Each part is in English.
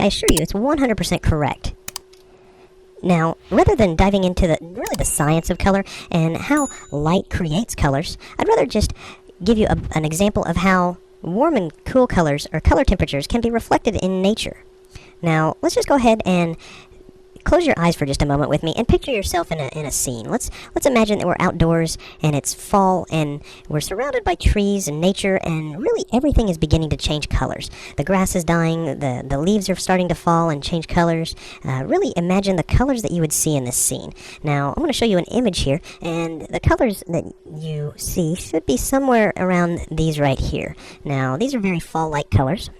I assure you, it's 100% correct. Now, rather than diving into the science of color and how light creates colors, I'd rather just give you an example of how warm and cool colors or color temperatures can be reflected in nature. Now, let's just go ahead and close your eyes for just a moment with me and picture yourself in a scene. Let's imagine that we're outdoors and it's fall and we're surrounded by trees and nature, and really everything is beginning to change colors. The grass is dying, the leaves are starting to fall and change colors. Really imagine the colors that you would see in this scene. Now, I'm going to show you an image here, and the colors that you see should be somewhere around these right here. Now, these are very fall-like colors.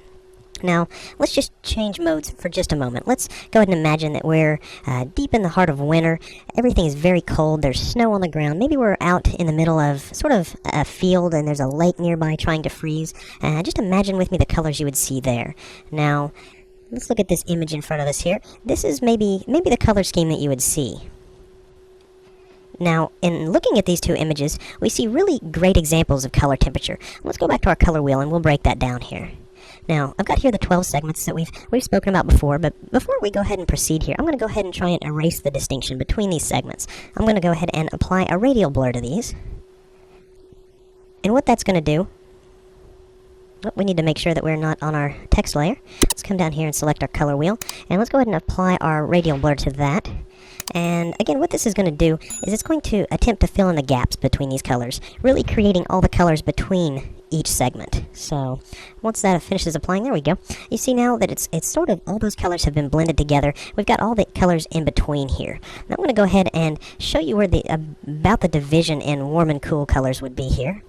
Now, let's just change modes for just a moment. Let's go ahead and imagine that we're deep in the heart of winter. Everything is very cold. There's snow on the ground. Maybe we're out in the middle of sort of a field and there's a lake nearby trying to freeze. Just imagine with me the colors you would see there. Now, let's look at this image in front of us here. This is maybe the color scheme that you would see. Now, in looking at these two images, we see really great examples of color temperature. Let's go back to our color wheel and we'll break that down here. Now, I've got here the 12 segments that we've spoken about before, but before we go ahead and proceed here, I'm going to go ahead and try and erase the distinction between these segments. I'm going to go ahead and apply a radial blur to these. And what that's going to do, we need to make sure that we're not on our text layer. Let's come down here and select our color wheel, and let's go ahead and apply our radial blur to that. And again, what this is going to do is it's going to attempt to fill in the gaps between these colors, really creating all the colors between each segment. So once that finishes applying, there we go. You see now that it's sort of all those colors have been blended together. We've got all the colors in between here. Now I'm going to go ahead and show you where about the division in warm and cool colors would be here.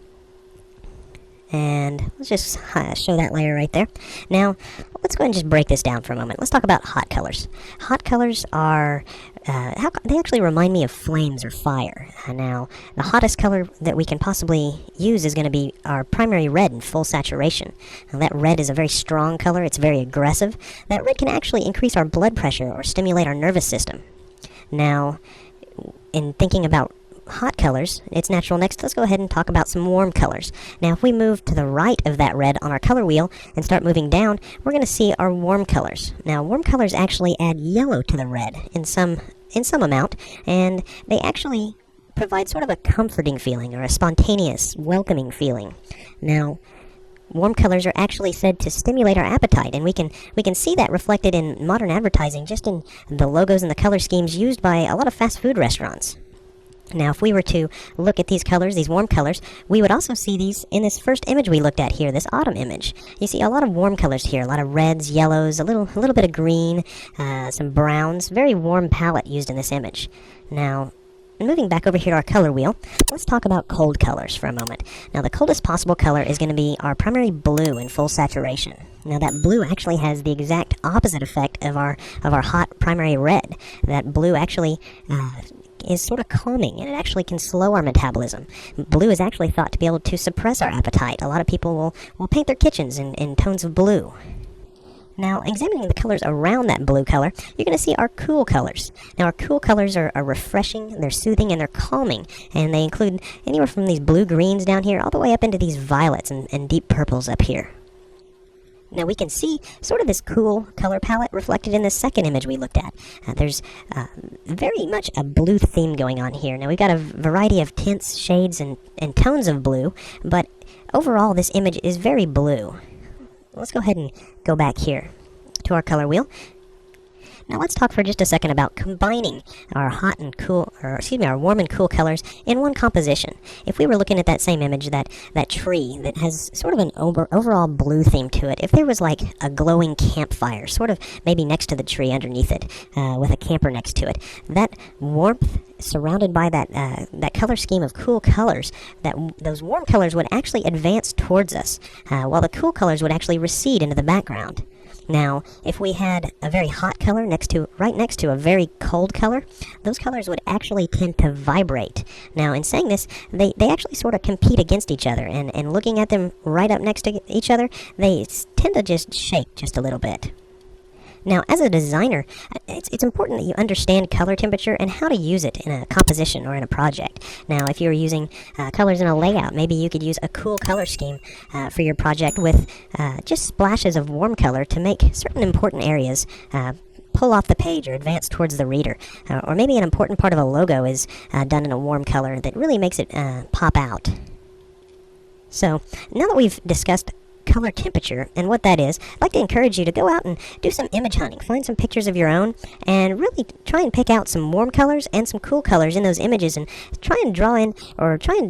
And let's just show that layer right there. Now, let's go ahead and just break this down for a moment. Let's talk about hot colors. Hot colors are, they actually remind me of flames or fire. Now, the hottest color that we can possibly use is going to be our primary red in full saturation. Now, that red is a very strong color. It's very aggressive. That red can actually increase our blood pressure or stimulate our nervous system. Now, in thinking about hot colors, it's natural next. Let's go ahead and talk about some warm colors. Now, if we move to the right of that red on our color wheel and start moving down, we're going to see our warm colors. Now, warm colors actually add yellow to the red in some amount, and they actually provide sort of a comforting feeling or a spontaneous, welcoming feeling. Now, warm colors are actually said to stimulate our appetite, and we can see that reflected in modern advertising, just in the logos and the color schemes used by a lot of fast food restaurants. Now, if we were to look at these colors, these warm colors, we would also see these in this first image we looked at here, this autumn image. You see a lot of warm colors here, a lot of reds, yellows, a little bit of green, some browns, very warm palette used in this image. Now, moving back over here to our color wheel, let's talk about cold colors for a moment. Now, the coldest possible color is going to be our primary blue in full saturation. Now, that blue actually has the exact opposite effect of our hot primary red. That blue actually is sort of calming, and it actually can slow our metabolism. Blue is actually thought to be able to suppress our appetite. A lot of people will paint their kitchens in tones of blue. Now, examining the colors around that blue color, you're going to see our cool colors. Now, our cool colors are refreshing, they're soothing, and they're calming, and they include anywhere from these blue-greens down here all the way up into these violets and deep purples up here. Now, we can see sort of this cool color palette reflected in the second image we looked at. There's very much a blue theme going on here. Now, we've got a variety of tints, shades, and tones of blue, but overall, this image is very blue. Let's go ahead and go back here to our color wheel. Now let's talk for just a second about combining our our warm and cool colors in one composition. If we were looking at that same image, that tree that has sort of an overall blue theme to it, if there was like a glowing campfire, sort of maybe next to the tree underneath it, with a camper next to it, that warmth surrounded by that color scheme of cool colors, those warm colors would actually advance towards us, while the cool colors would actually recede into the background. Now, if we had a very hot color right next to a very cold color, those colors would actually tend to vibrate. Now, in saying this, they actually sort of compete against each other, and looking at them right up next to each other, they tend to just shake just a little bit. Now, as a designer, it's important that you understand color temperature and how to use it in a composition or in a project. Now, if you're using colors in a layout, maybe you could use a cool color scheme for your project with just splashes of warm color to make certain important areas pull off the page or advance towards the reader. Or maybe an important part of a logo is done in a warm color that really makes it pop out. So, now that we've discussed color temperature and what that is, I'd like to encourage you to go out and do some image hunting. Find some pictures of your own and really try and pick out some warm colors and some cool colors in those images and try and draw in or try and